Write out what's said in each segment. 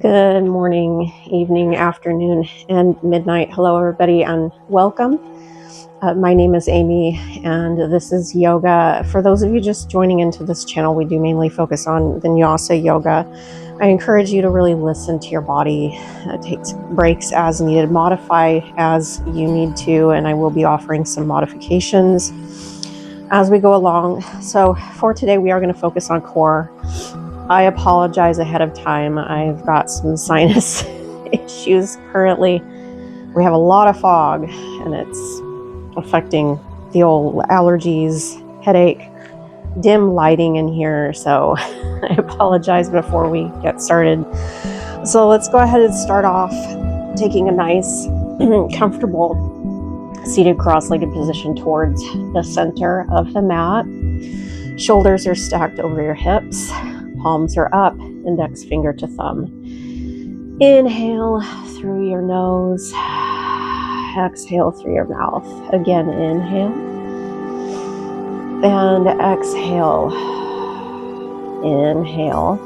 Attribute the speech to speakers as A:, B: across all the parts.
A: Good morning, evening, afternoon, and midnight. Hello, everybody, and welcome. My name is Amy, and this is yoga. For those of you just joining into this channel, we do mainly focus on vinyasa yoga. I encourage you to really listen to your body, take breaks as needed, modify as you need to, and I will be offering some modifications as we go along. So for today, we are going to focus on core. I apologize ahead of time. I've got some sinus issues currently. We have a lot of fog and it's affecting the old allergies, headache, dim lighting in here. So I apologize before we get started. So let's go ahead and start off taking a nice, comfortable seated cross-legged position towards the center of the mat. Shoulders are stacked over your hips. Palms are up, index finger to thumb. Inhale through your nose. Exhale through your mouth. Again, inhale. And exhale. Inhale.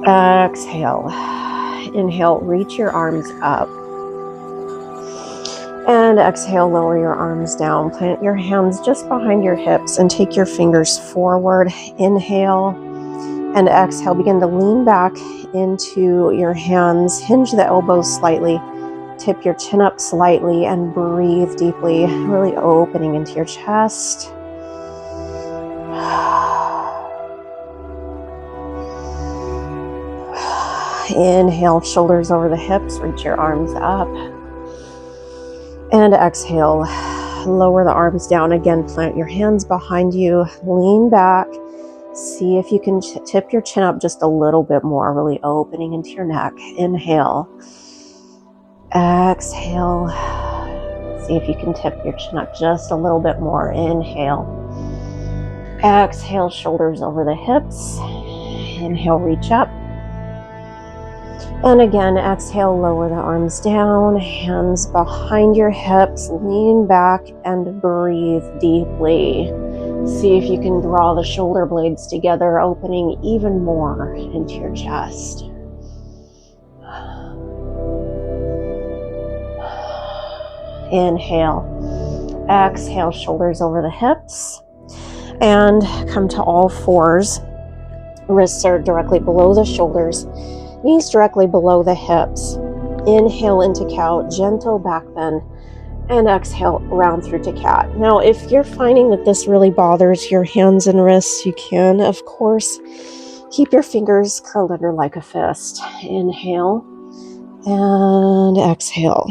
A: Exhale. Inhale, reach your arms up. And exhale, lower your arms down. Plant your hands just behind your hips and take your fingers forward. Inhale and exhale. Begin to lean back into your hands. Hinge the elbows slightly. Tip your chin up slightly and breathe deeply, really opening into your chest. Inhale, shoulders over the hips. Reach your arms up. And exhale, lower the arms down. Again, plant your hands behind you, lean back. See if you can tip your chin up just a little bit more, really opening into your neck. Inhale. Exhale. See if you can tip your chin up just a little bit more. Inhale. Exhale, shoulders over the hips. Inhale, reach up. And again, exhale, lower the arms down, hands behind your hips, lean back and breathe deeply. See if you can draw the shoulder blades together, opening even more into your chest. Inhale, exhale, shoulders over the hips, and come to all fours. Wrists are directly below the shoulders. Knees directly below the hips. Inhale into cow, gentle back bend, and exhale, round through to cat. Now, if you're finding that this really bothers your hands and wrists, you can, of course, keep your fingers curled under like a fist. Inhale and exhale.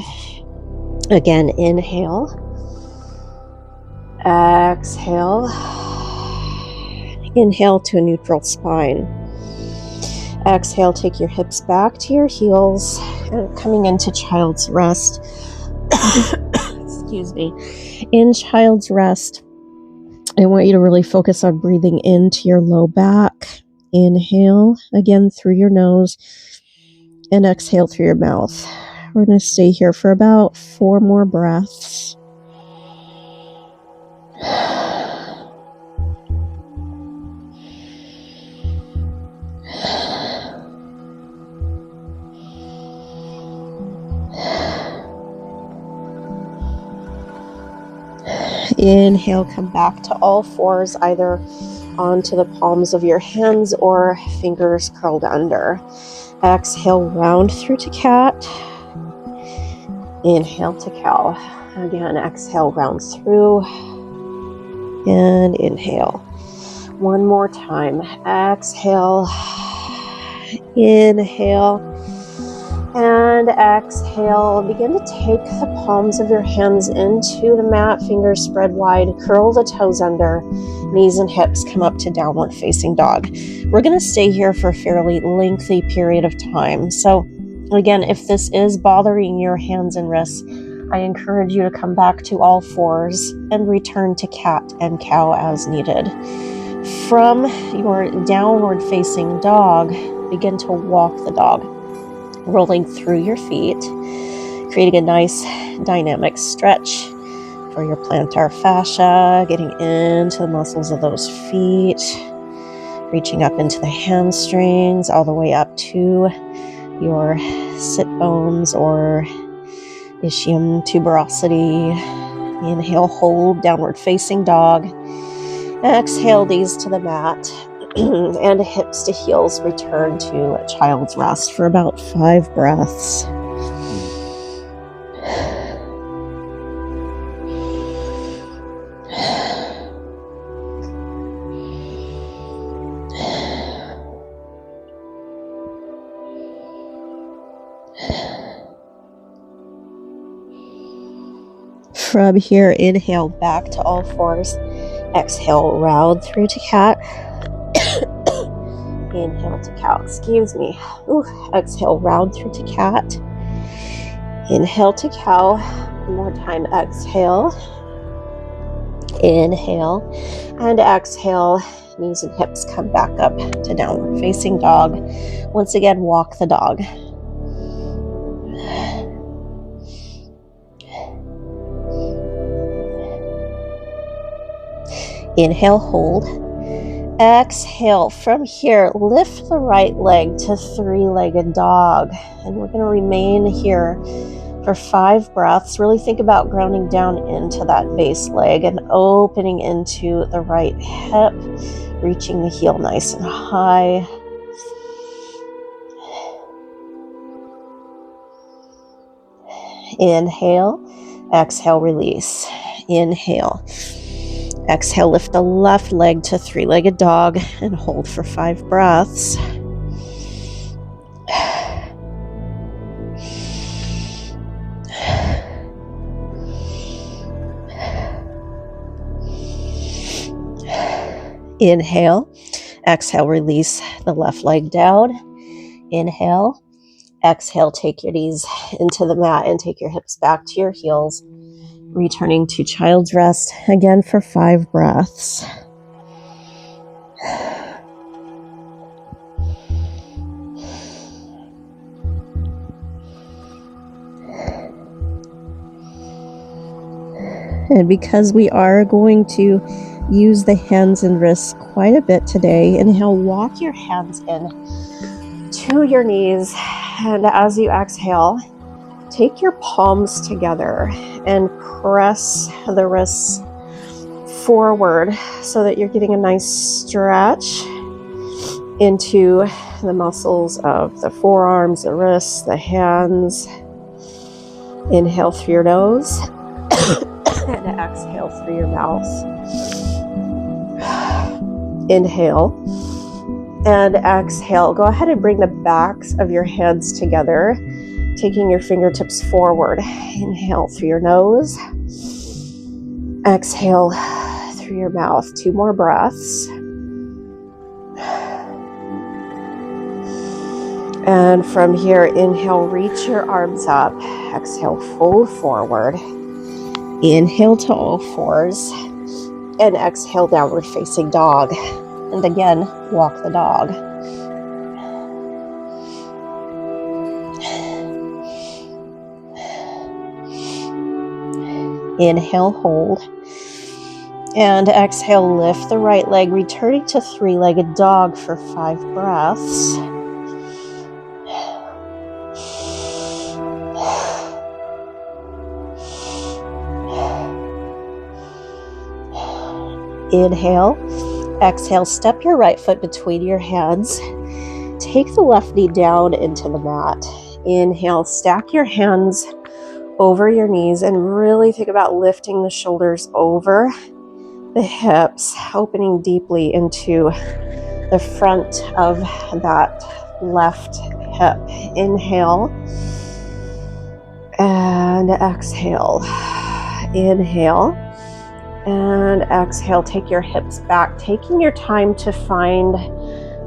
A: Again, inhale, exhale, inhale to a neutral spine. Exhale, take your hips back to your heels, and coming into child's rest. Excuse me. In child's rest, I want you to really focus on breathing into your low back. Inhale, again through your nose, and exhale through your mouth. We're going to stay here for about 4 more breaths. Inhale, come back to all fours, either onto the palms of your hands or fingers curled under. Exhale, round through to cat. Inhale to cow. Again, exhale, round through. And inhale. One more time. Exhale. Inhale. And exhale. Begin to take the palms of your hands into the mat, fingers spread wide, curl the toes under, knees and hips come up to downward facing dog. We're going to stay here for a fairly lengthy period of time. So again, if this is bothering your hands and wrists, I encourage you to come back to all fours and return to cat and cow as needed. From your downward facing dog, begin to walk the dog, rolling through your feet, creating a nice dynamic stretch for your plantar fascia, getting into the muscles of those feet, reaching up into the hamstrings, all the way up to your sit bones or ischium tuberosity. Inhale, hold, downward facing dog. Exhale, knees to the mat. And hips to heels, return to a child's rest for about 5 breaths. From here, inhale back to all fours. Exhale, round through to cat. Inhale to cow, excuse me. Ooh, exhale, round through to cat. Inhale to cow. One more time, exhale. Inhale and exhale. Knees and hips come back up to downward facing dog. Once again, walk the dog. Inhale, hold. Exhale. From here, lift the right leg to 3-legged dog. And we're going to remain here for 5 breaths. Really think about grounding down into that base leg and opening into the right hip, reaching the heel nice and high. Inhale, exhale, release. Inhale. Exhale, lift the left leg to 3-legged dog and hold for 5 breaths. Inhale, exhale, release the left leg down. Inhale, exhale, take your knees into the mat and take your hips back to your heels. Returning to child's rest again for 5 breaths. And because we are going to use the hands and wrists quite a bit today, inhale, walk your hands in to your knees, and as you exhale, take your palms together and press the wrists forward so that you're getting a nice stretch into the muscles of the forearms, the wrists, the hands. Inhale through your nose and exhale through your mouth. Inhale and exhale. Go ahead and bring the backs of your hands together, taking your fingertips forward. Inhale through your nose. Exhale through your mouth. 2 more breaths. And from here, inhale, reach your arms up. Exhale, fold forward. Inhale to all fours. And exhale, downward facing dog. And again, walk the dog. Inhale, hold. And exhale, lift the right leg, returning to 3-legged dog for 5 breaths. Inhale, exhale, step your right foot between your hands. Take the left knee down into the mat. Inhale, stack your hands over your knees and really think about lifting the shoulders over the hips, opening deeply into the front of that left hip. Inhale and exhale. Inhale and exhale. Take your hips back, taking your time to find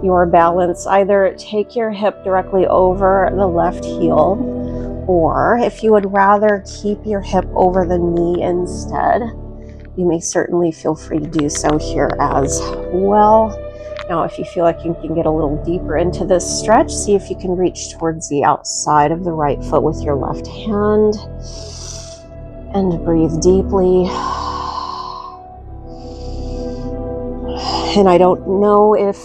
A: your balance. Either take your hip directly over the left heel, or if you would rather keep your hip over the knee instead, you may certainly feel free to do so here as well. Now, if you feel like you can get a little deeper into this stretch, see if you can reach towards the outside of the right foot with your left hand and breathe deeply. And I don't know if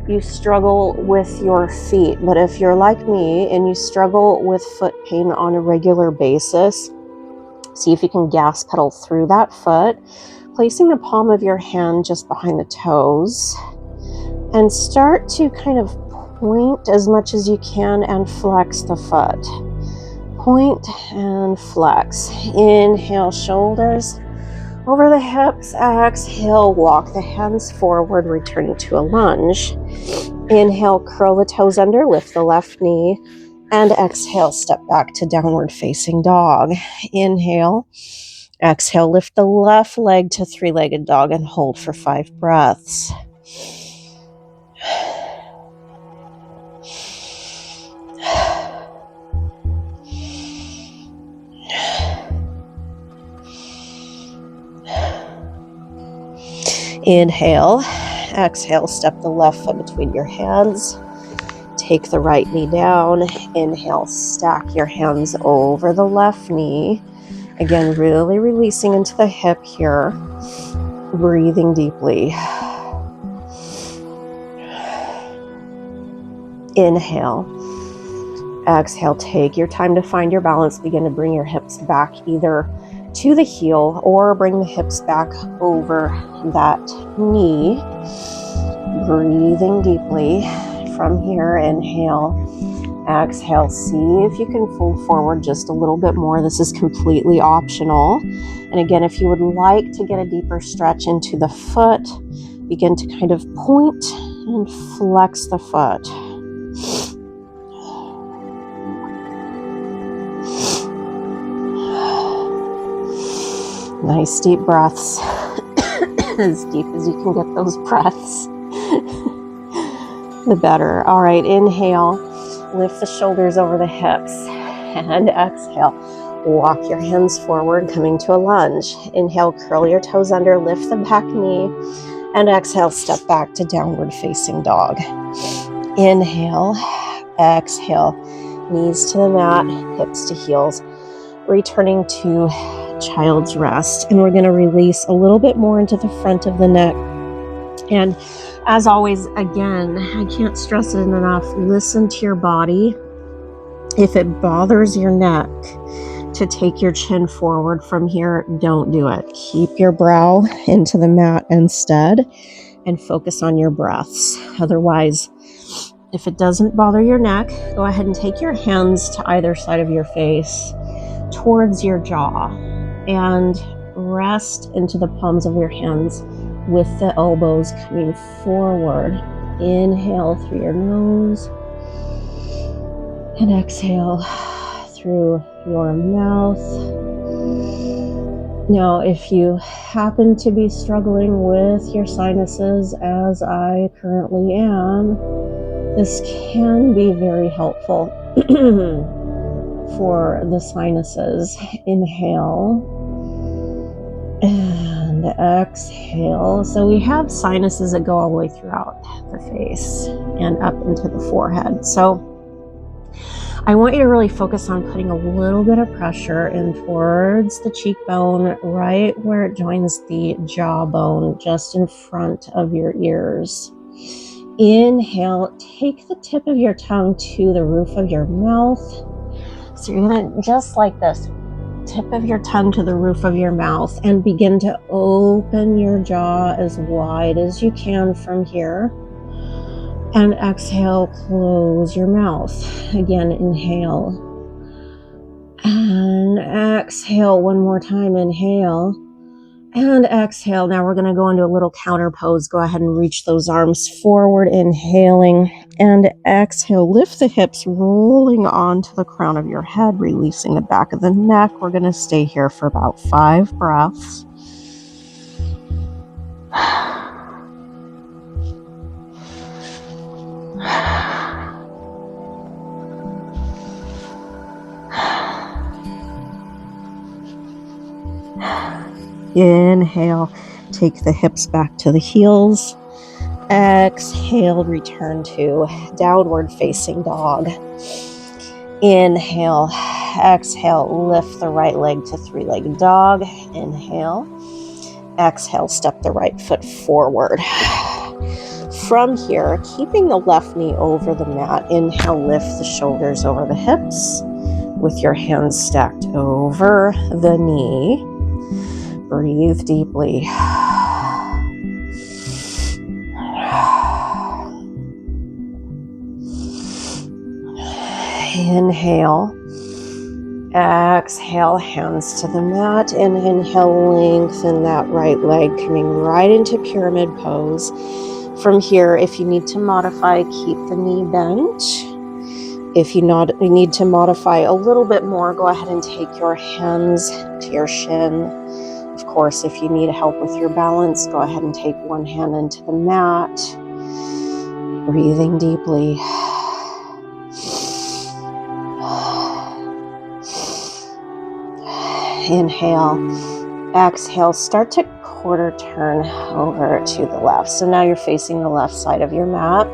A: you struggle with your feet. But if you're like me and you struggle with foot pain on a regular basis, see if you can gas pedal through that foot, placing the palm of your hand just behind the toes, and start to kind of point as much as you can and flex the foot. Point and flex. Inhale, shoulders over the hips. Exhale, walk the hands forward, returning to a lunge. Inhale, curl the toes under, lift the left knee, and exhale, step back to downward facing dog. Inhale, exhale, lift the left leg to three-legged dog and hold for 5 breaths. Inhale, exhale, step the left foot between your hands. Take the right knee down. Inhale, stack your hands over the left knee. Again, really releasing into the hip here. Breathing deeply. Inhale. Exhale, take your time to find your balance. Begin to bring your hips back either to the heel or bring the hips back over that knee. Breathing deeply from here. Inhale, exhale. See if you can fold forward just a little bit more. This is completely optional. And again, if you would like to get a deeper stretch into the foot, begin to kind of point and flex the foot. Nice deep breaths. As deep as you can get those breaths, the better. All right, inhale, lift the shoulders over the hips, and exhale, walk your hands forward, coming to a lunge. Inhale, curl your toes under, lift the back knee, and exhale, step back to downward facing dog. Inhale, exhale, knees to the mat, hips to heels, returning to child's rest. And we're going to release a little bit more into the front of the neck. And as always, again, I can't stress it enough, listen to your body. If it bothers your neck to take your chin forward from here, don't do it. Keep your brow into the mat instead and focus on your breaths. Otherwise, if it doesn't bother your neck, go ahead and take your hands to either side of your face towards your jaw and rest into the palms of your hands with the elbows coming forward. Inhale through your nose and exhale through your mouth. Now, if you happen to be struggling with your sinuses, as I currently am, this can be very helpful for the sinuses. Inhale and exhale. So we have sinuses that go all the way throughout the face and up into the forehead. So I want you to really focus on putting a little bit of pressure in towards the cheekbone, right where it joins the jawbone, just in front of your ears. Inhale, take the tip of your tongue to the roof of your mouth. So you're gonna, just like this, tip of your tongue to the roof of your mouth and begin to open your jaw as wide as you can from here. And exhale, close your mouth. Again, inhale. And exhale one more time, inhale. And exhale. Now we're going to go into a little counter pose. Go ahead and reach those arms forward, inhaling. And exhale, lift the hips, rolling onto the crown of your head, releasing the back of the neck. We're going to stay here for about 5 breaths. Inhale, take the hips back to the heels. Exhale, return to downward facing dog. Inhale, exhale, lift the right leg to three-legged dog. Inhale, exhale, step the right foot forward. From here, keeping the left knee over the mat, inhale, lift the shoulders over the hips with your hands stacked over the knee. Breathe deeply. Inhale. Exhale, hands to the mat, and inhale, lengthen that right leg, coming right into pyramid pose. From here, if you need to modify, keep the knee bent. If you need to modify a little bit more, go ahead and take your hands to your shin. Of course, if you need help with your balance, go ahead and take one hand into the mat. Breathing deeply. Inhale, exhale, start to quarter turn over to the left. So now you're facing the left side of your mat.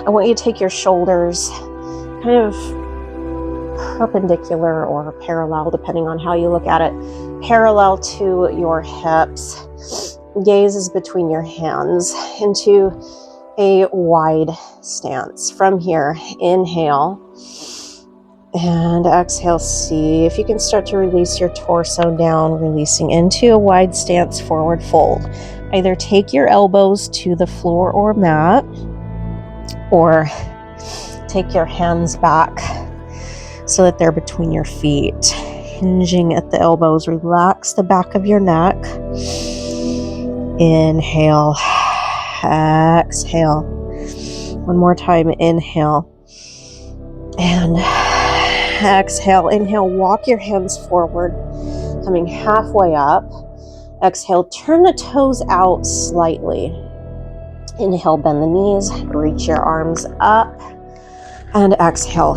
A: I want you to take your shoulders kind of perpendicular or parallel, depending on how you look at it, parallel to your hips. Gaze is between your hands into a wide stance. From here, inhale. And exhale, see if you can start to release your torso down, releasing into a wide stance, forward fold. Either take your elbows to the floor or mat, or take your hands back so that they're between your feet. Hinging at the elbows, relax the back of your neck. Inhale, exhale. One more time, inhale. And exhale, inhale, walk your hands forward, coming halfway up. Exhale, turn the toes out slightly. Inhale, bend the knees, reach your arms up, and exhale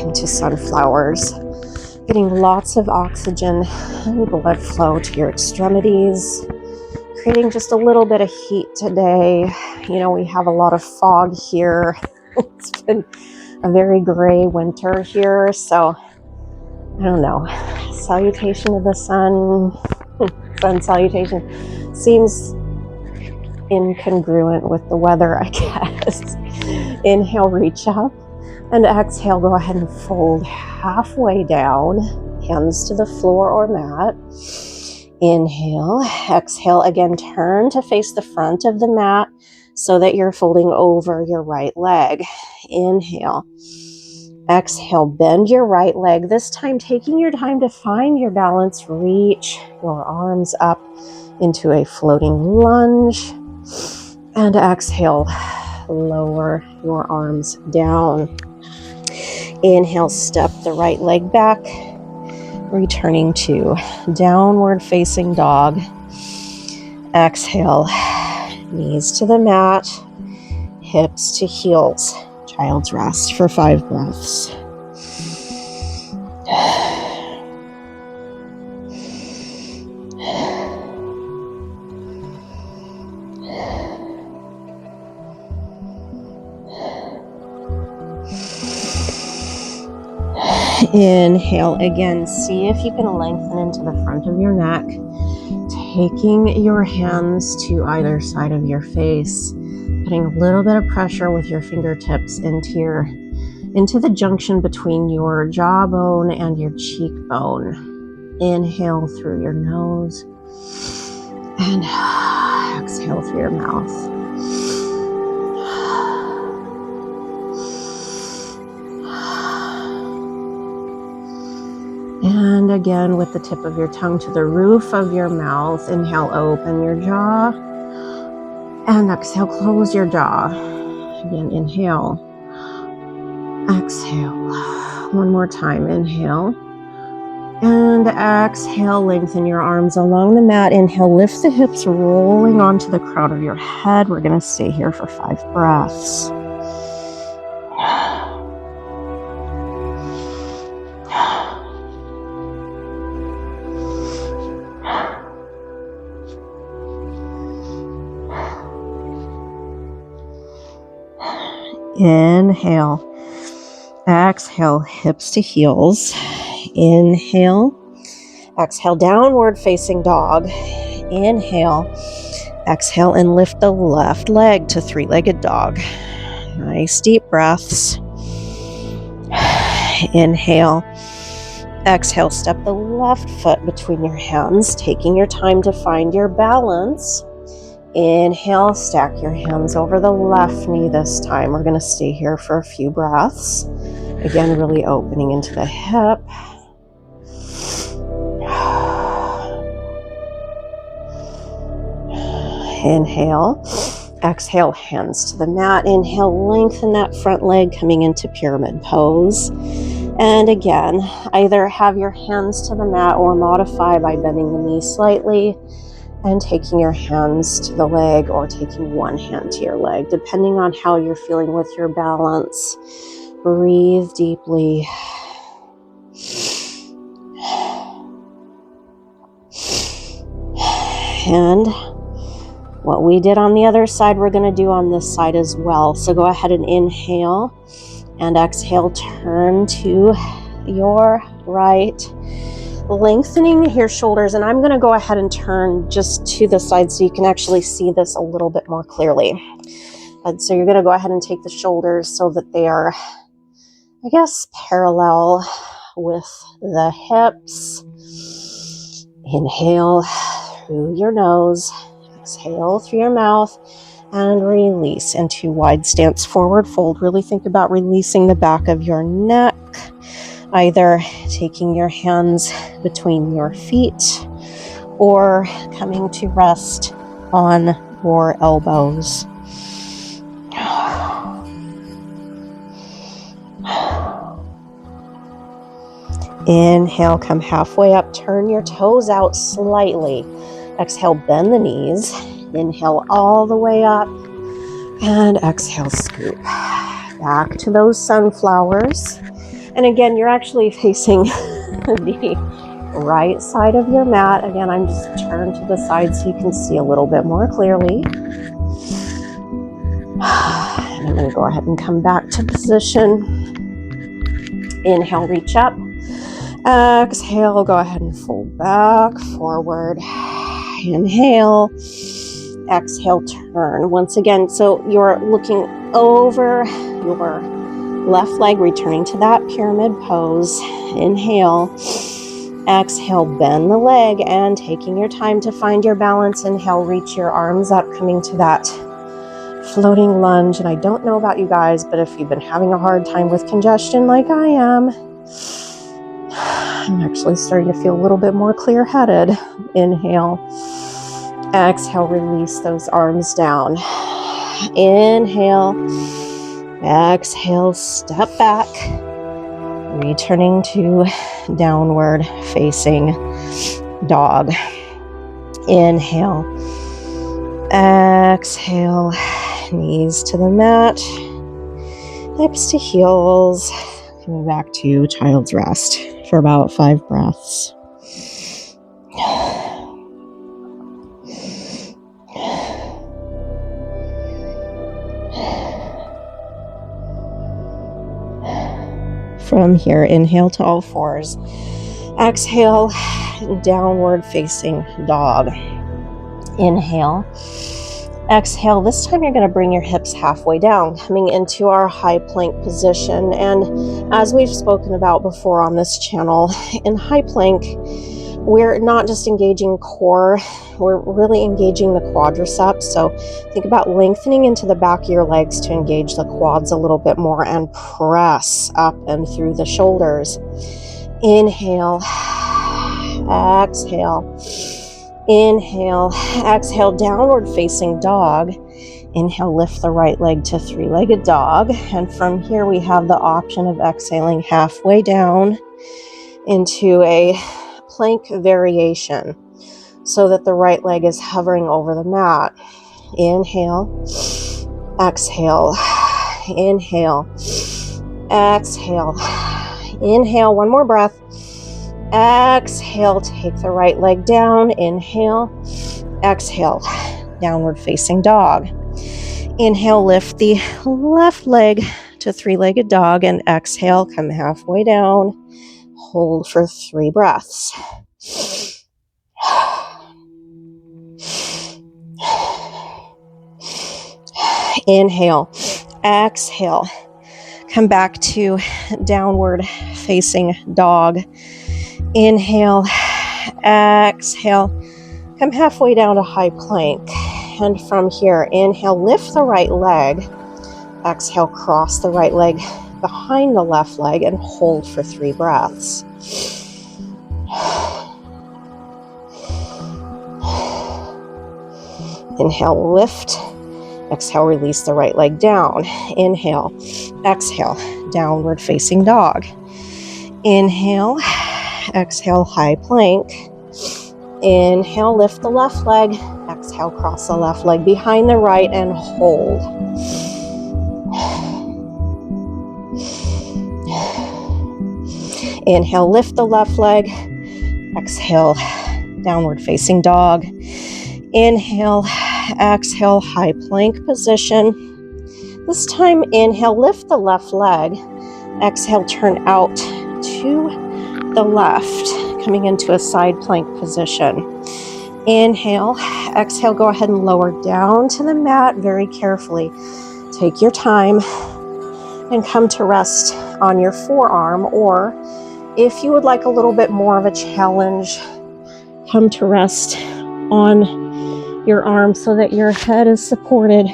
A: into sunflowers. Getting lots of oxygen and blood flow to your extremities, creating just a little bit of heat today. You know, we have a lot of fog here. It's been a very gray winter here, so I don't know. Salutation of the sun, sun salutation seems incongruent with the weather, I guess. Inhale, reach up, and exhale, go ahead and fold halfway down, hands to the floor or mat. Inhale, exhale, again, turn to face the front of the mat so that you're folding over your right leg. Inhale, exhale, bend your right leg, this time taking your time to find your balance. Reach your arms up into a floating lunge, and exhale, lower your arms down. Inhale, step the right leg back, returning to downward facing dog. Exhale, knees to the mat, hips to heels. Child's rest for 5 breaths. Inhale again. See if you can lengthen into the front of your neck, taking your hands to either side of your face, putting a little bit of pressure with your fingertips into the junction between your jawbone and your cheekbone. Inhale through your nose and exhale through your mouth. And again, with the tip of your tongue to the roof of your mouth, inhale, open your jaw. And exhale, close your jaw. Again, inhale. Exhale. One more time, inhale. And exhale, lengthen your arms along the mat. Inhale, lift the hips, rolling onto the crown of your head. We're going to stay here for 5 breaths. Inhale, exhale, hips to heels. Inhale, exhale, downward facing dog. Inhale, Exhale and lift the left leg to three-legged dog. Nice deep breaths. Inhale. Exhale, step the left foot between your hands, taking your time to find your balance. Inhale, stack your hands over the left knee this time. We're going to stay here for a few breaths. Again, really opening into the hip. Inhale. Exhale, hands to the mat. Inhale, lengthen that front leg coming into pyramid pose. And again, either have your hands to the mat or modify by bending the knee slightly and taking your hands to the leg or taking one hand to your leg, depending on how you're feeling with your balance. Breathe deeply. And what we did on the other side, we're going to do on this side as well. So go ahead and inhale and exhale, turn to your right, lengthening your shoulders. And I'm going to go ahead and turn just to the side so you can actually see this a little bit more clearly. And so you're going to go ahead and take the shoulders so that they are, I guess, parallel with the hips. Inhale through your nose. Exhale through your mouth and release into wide stance forward fold. Really think about releasing the back of your neck, either taking your hands between your feet or coming to rest on your elbows. Inhale, come halfway up, turn your toes out slightly. Exhale, bend the knees. Inhale all the way up. And exhale, scoop. Back to those sunflowers. And again, you're actually facing the right side of your mat. Again, I'm just turned to the side so you can see a little bit more clearly. And I'm going to go ahead and come back to position. Inhale, reach up. Exhale, go ahead and fold back, forward. Inhale, exhale, turn. Once again, so you're looking over your left leg, returning to that pyramid pose. Inhale, exhale, bend the leg, and taking your time to find your balance. Inhale, reach your arms up, coming to that floating lunge. And I don't know about you guys, but if you've been having a hard time with congestion like I am, I'm actually starting to feel a little bit more clear-headed. Inhale. Exhale, release those arms down. Inhale. Exhale, step back. Returning to downward facing dog. Inhale. Exhale. Knees to the mat. Hips to heels. Coming back to child's rest for about 5 breaths. From here, inhale to all fours. Exhale, downward facing dog. Inhale. Exhale. This time you're going to bring your hips halfway down, coming into our high plank position. And as we've spoken about before on this channel, in high plank, we're not just engaging core, we're really engaging the quadriceps. So think about lengthening into the back of your legs to engage the quads a little bit more and press up and through the shoulders. Inhale, exhale. Inhale, exhale, downward facing dog. Inhale, lift the right leg to three-legged dog. And from here, we have the option of exhaling halfway down into a plank variation so that the right leg is hovering over the mat. Inhale, exhale, inhale, exhale, inhale, one more breath. Exhale, take the right leg down. Inhale, exhale, downward facing dog. Inhale, lift the left leg to three-legged dog, and exhale, come halfway down. Hold for 3 breaths. Inhale, exhale. Come back to downward facing dog. Inhale, exhale. Come halfway down to high plank. And from here, inhale, lift the right leg. Exhale, cross the right leg behind the left leg and hold for 3 breaths. Inhale, lift. Exhale, release the right leg down. Inhale, exhale, downward facing dog. Inhale, exhale, high plank. Inhale, lift the left leg. Exhale, cross the left leg behind the right and hold. Inhale, lift the left leg. Exhale, downward facing dog. Inhale, exhale, high plank position. This time, inhale, lift the left leg. Exhale, turn out to the left, coming into a side plank position. Inhale, exhale, go ahead and lower down to the mat very carefully. Take your time and come to rest on your forearm, or if you would like a little bit more of a challenge, come to rest on your arm so that your head is supported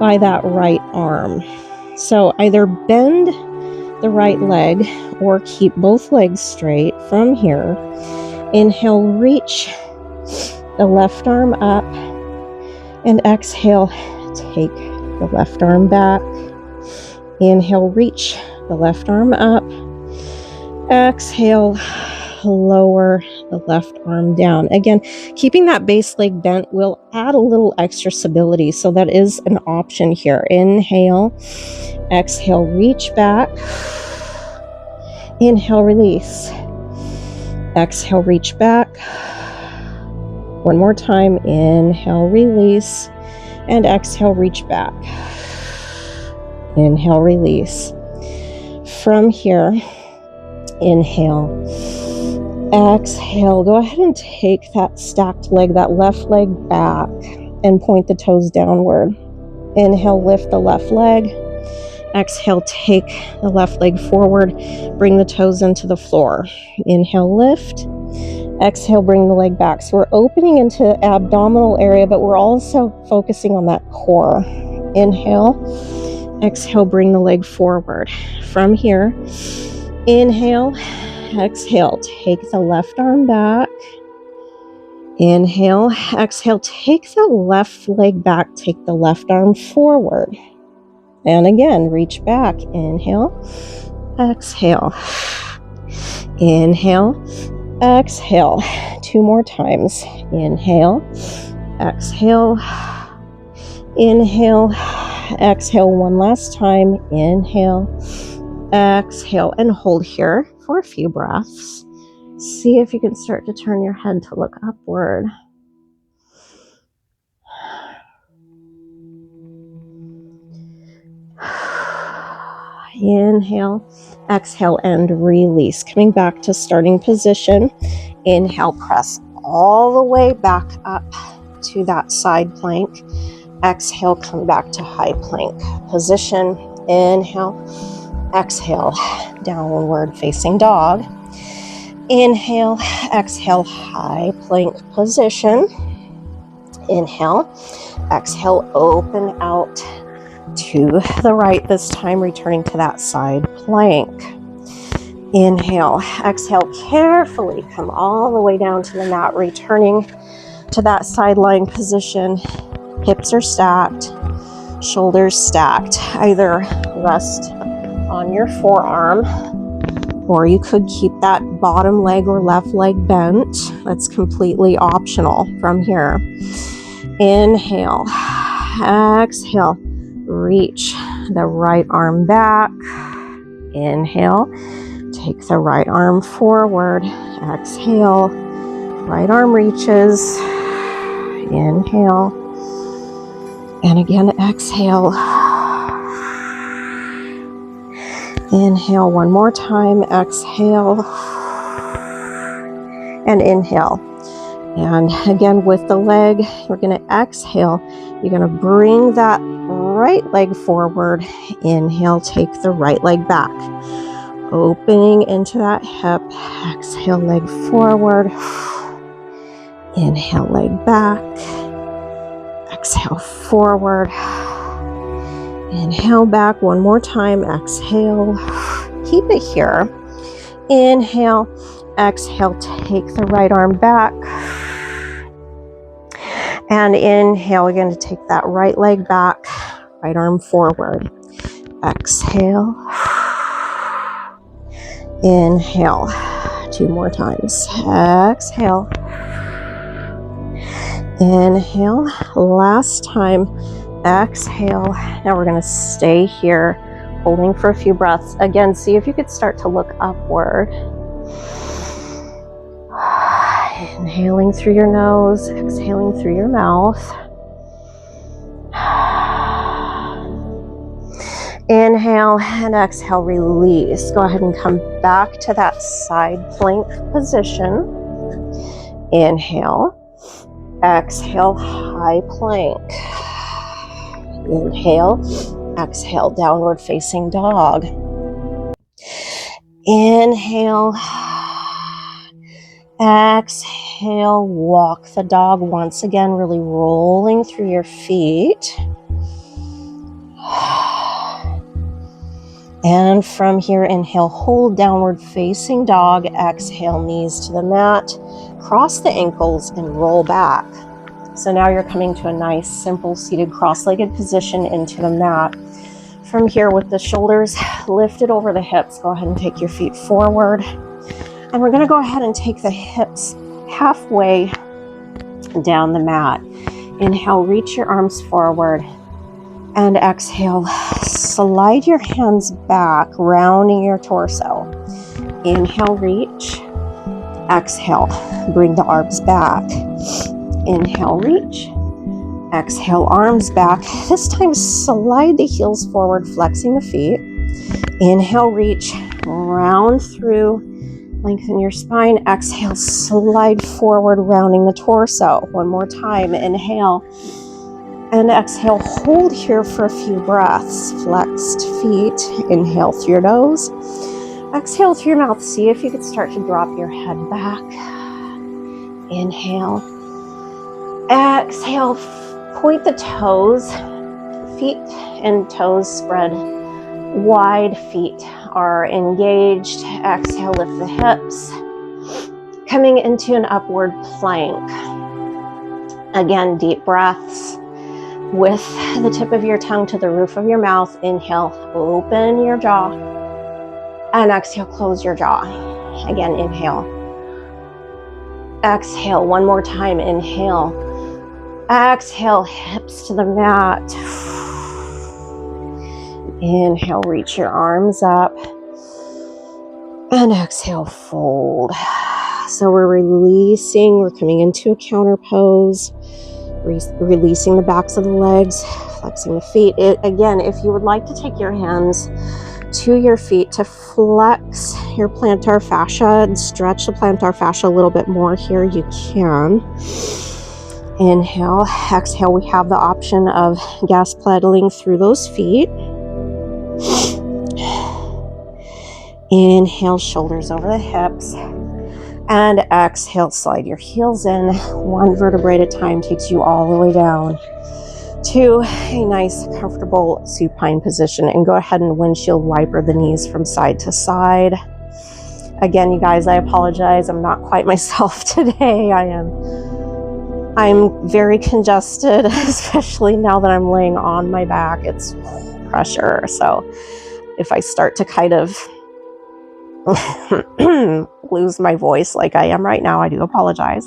A: by that right arm. So either bend the right leg or keep both legs straight from here. Inhale, reach the left arm up, and exhale, take the left arm back. Inhale, reach the left arm up. Exhale, lower the left arm down. Again, keeping that base leg bent will add a little extra stability, so that is an option here. Inhale, exhale, reach back. Inhale, release. Exhale, reach back. One more time. Inhale, release. And exhale, reach back. Inhale, release. From here, inhale, exhale. Go ahead and take that stacked leg, that left leg back, and point the toes downward. Inhale, lift the left leg. Exhale, take the left leg forward. Bring the toes into the floor. Inhale, lift. Exhale, bring the leg back. So we're opening into the abdominal area, but we're also focusing on that core. Inhale. Exhale, bring the leg forward. From here, inhale. Exhale, take the left arm back. Inhale, exhale, take the left leg back, take the left arm forward. And again, reach back. Inhale, exhale. Inhale, exhale. 2 more times. Inhale, exhale. Inhale, exhale. One last time. Inhale, exhale, and hold here for a few breaths. See if you can start to turn your head to look upward. Inhale, exhale, and release. Coming back to starting position. Inhale, press all the way back up to that side plank. Exhale, come back to high plank position. Inhale, exhale, downward facing dog. Inhale, exhale, high plank position. Inhale, exhale, open out to the right, this time returning to that side plank. Inhale, exhale, carefully come all the way down to the mat, returning to that side lying position. Hips are stacked, shoulders stacked. Either rest on your forearm, or you could keep that bottom leg or left leg bent. That's completely optional from here. Inhale, exhale, reach the right arm back. Inhale, take the right arm forward. Exhale, right arm reaches. Inhale, and again, exhale. Inhale one more time, exhale, and inhale. And again, with the leg, we're going to exhale. You're going to bring that right leg forward. Inhale, take the right leg back. Opening into that hip. Exhale, leg forward. Inhale, leg back. Exhale, forward. Inhale back one more time. Exhale. Keep it here. Inhale. Exhale, take the right arm back. And inhale again to take that right leg back. Right arm forward. Exhale. Inhale. 2 more times. Exhale. Inhale. Last time. Exhale. Now we're going to stay here, holding for a few breaths. Again, see if you could start to look upward. Inhaling through your nose, exhaling through your mouth. Inhale and exhale, release. Go ahead and come back to that side plank position. Inhale. Exhale, high plank. Inhale. Exhale, downward facing dog. Inhale. Exhale, walk the dog once again, really rolling through your feet. And from here, inhale, hold downward facing dog. Exhale, knees to the mat. Cross the ankles and roll back. So now you're coming to a nice, simple, seated, cross-legged position into the mat. From here, with the shoulders lifted over the hips, go ahead and take your feet forward. And we're going to go ahead and take the hips halfway down the mat. Inhale, reach your arms forward. And exhale, slide your hands back, rounding your torso. Inhale, reach. Exhale, bring the arms back. Inhale, reach. Exhale, arms back. This time, slide the heels forward, flexing the feet. Inhale, reach, round through, lengthen your spine. Exhale, slide forward, rounding the torso. One more time, inhale. And exhale, hold here for a few breaths. Flexed feet. Inhale through your nose. Exhale through your mouth. See if you could start to drop your head back. Inhale. Exhale, point the toes. Feet and toes spread wide. Feet are engaged. Exhale, lift the hips. Coming into an upward plank. Again, deep breaths. With the tip of your tongue to the roof of your mouth, inhale, open your jaw. And exhale, close your jaw. Again, inhale. Exhale, one more time, inhale. Exhale, hips to the mat. Inhale, reach your arms up. And exhale, fold. So we're releasing, we're coming into a counter pose. Releasing the backs of the legs, flexing the feet. Again, if you would like to take your hands to your feet to flex your plantar fascia and stretch the plantar fascia a little bit more here, you can. Inhale, exhale. We have the option of gas pedaling through those feet. Inhale, shoulders over the hips. And exhale, slide your heels in. One vertebrae at a time takes you all the way down to a nice, comfortable supine position. And go ahead and windshield wiper the knees from side to side. Again, you guys, I apologize. I'm not quite myself today. I'm very congested, especially now that I'm laying on my back. It's pressure. So if I start to kind of lose my voice like I am right now, I do apologize.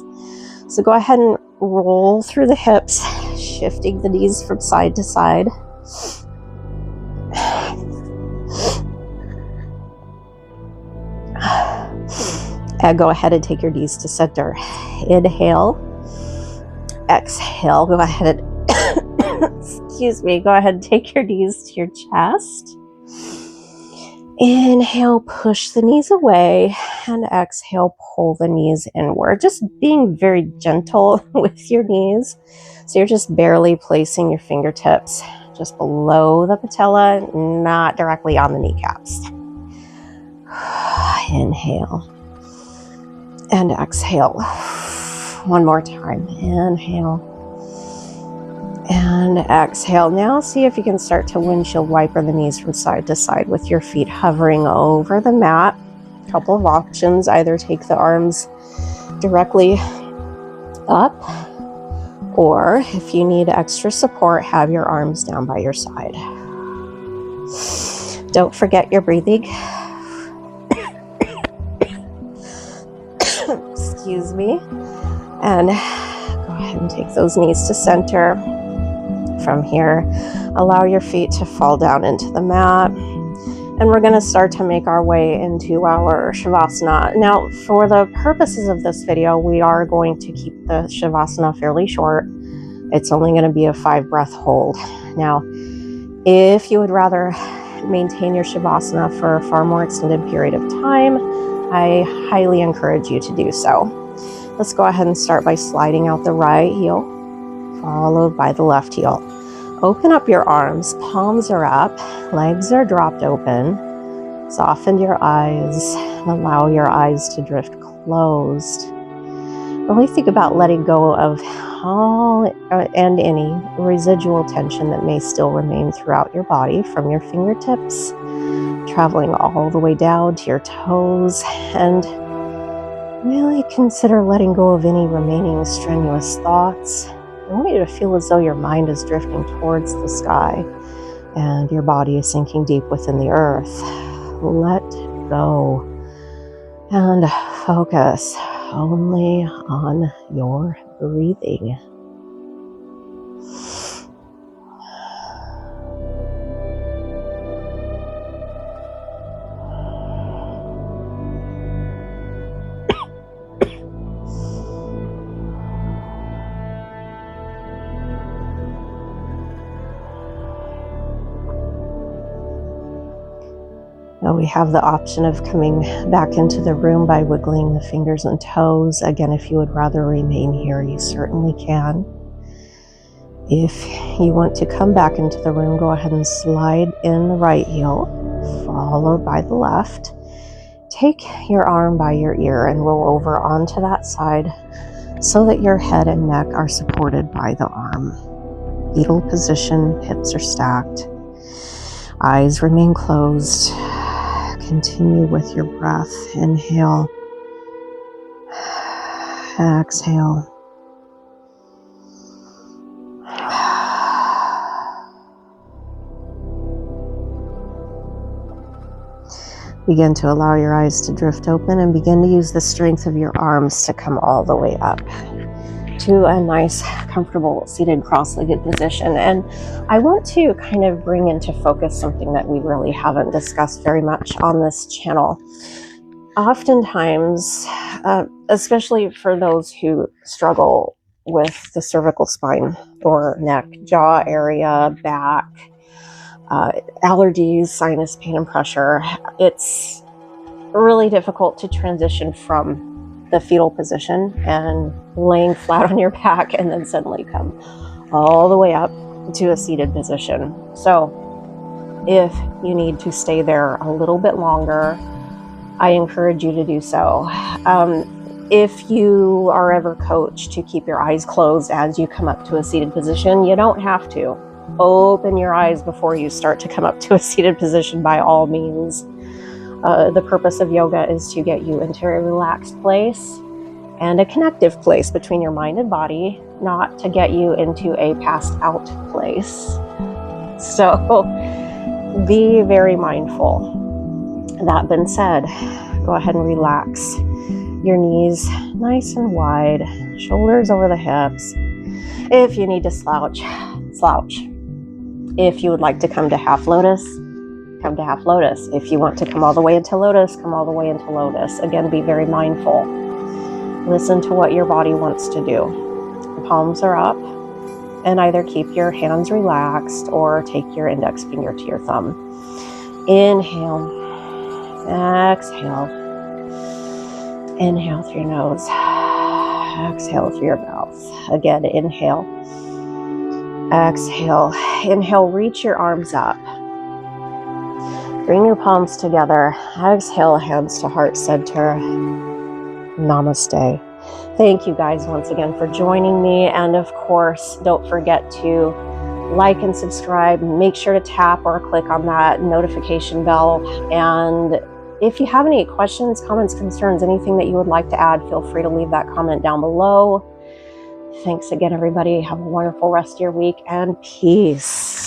A: So go ahead and roll through the hips, shifting the knees from side to side. And go ahead and take your knees to center. Inhale. Exhale. Go ahead and excuse me. Go ahead and take your knees to your chest. Inhale, push the knees away, and exhale, pull the knees inward. Just being very gentle with your knees. So you're just barely placing your fingertips just below the patella, not directly on the kneecaps. Inhale and exhale. One more time. Inhale and exhale. Now see if you can start to windshield wiper the knees from side to side with your feet hovering over the mat. A couple of options: either take the arms directly up, or if you need extra support, have your arms down by your side. Don't forget your breathing. Excuse me. And go ahead and take those knees to center. From here, allow your feet to fall down into the mat. And we're going to start to make our way into our Shavasana. Now, for the purposes of this video, we are going to keep the Shavasana fairly short. It's only going to be a 5-breath hold. Now, if you would rather maintain your Shavasana for a far more extended period of time, I highly encourage you to do so. Let's go ahead and start by sliding out the right heel, followed by the left heel. Open up your arms, palms are up, legs are dropped open. Soften your eyes and allow your eyes to drift closed. Really think about letting go of all and any residual tension that may still remain throughout your body from your fingertips, traveling all the way down to your toes, and really consider letting go of any remaining strenuous thoughts. I want you to feel as though your mind is drifting towards the sky and your body is sinking deep within the earth. Let go and focus only on your breathing. Now we have the option of coming back into the room by wiggling the fingers and toes. Again, if you would rather remain here, you certainly can. If you want to come back into the room, go ahead and slide in the right heel, followed by the left. Take your arm by your ear and roll over onto that side so that your head and neck are supported by the arm. Fetal position, hips are stacked. Eyes remain closed. Continue with your breath. Inhale. Exhale. Begin to allow your eyes to drift open and begin to use the strength of your arms to come all the way up to a nice, comfortable seated cross-legged position. And I want to kind of bring into focus something that we really haven't discussed very much on this channel. Oftentimes, especially for those who struggle with the cervical spine or neck, jaw area, back, allergies, sinus pain and pressure, it's really difficult to transition from the fetal position and laying flat on your back and then suddenly come all the way up to a seated position. So if you need to stay there a little bit longer, I encourage you to do so. If you are ever coached to keep your eyes closed as you come up to a seated position, you don't have to. Open your eyes before you start to come up to a seated position by all means. The purpose of yoga is to get you into a relaxed place and a connective place between your mind and body, not to get you into a passed out place. So be very mindful. That being said, go ahead and relax your knees nice and wide, shoulders over the hips. If you need to slouch, slouch. If you would like to come to half lotus, come to half lotus. If you want to come all the way into lotus, come all the way into lotus. Again, be very mindful. Listen to what your body wants to do. The palms are up, and either keep your hands relaxed or take your index finger to your thumb. Inhale, exhale. Inhale through your nose, exhale through your mouth. Again, inhale, Exhale. Inhale, reach your arms up. Bring your palms together. Exhale, hands to heart center. Namaste. Thank you guys once again for joining me. And of course, don't forget to like and subscribe. Make sure to tap or click on that notification bell. And if you have any questions, comments, concerns, anything that you would like to add, feel free to leave that comment down below. Thanks again, everybody. Have a wonderful rest of your week, and peace.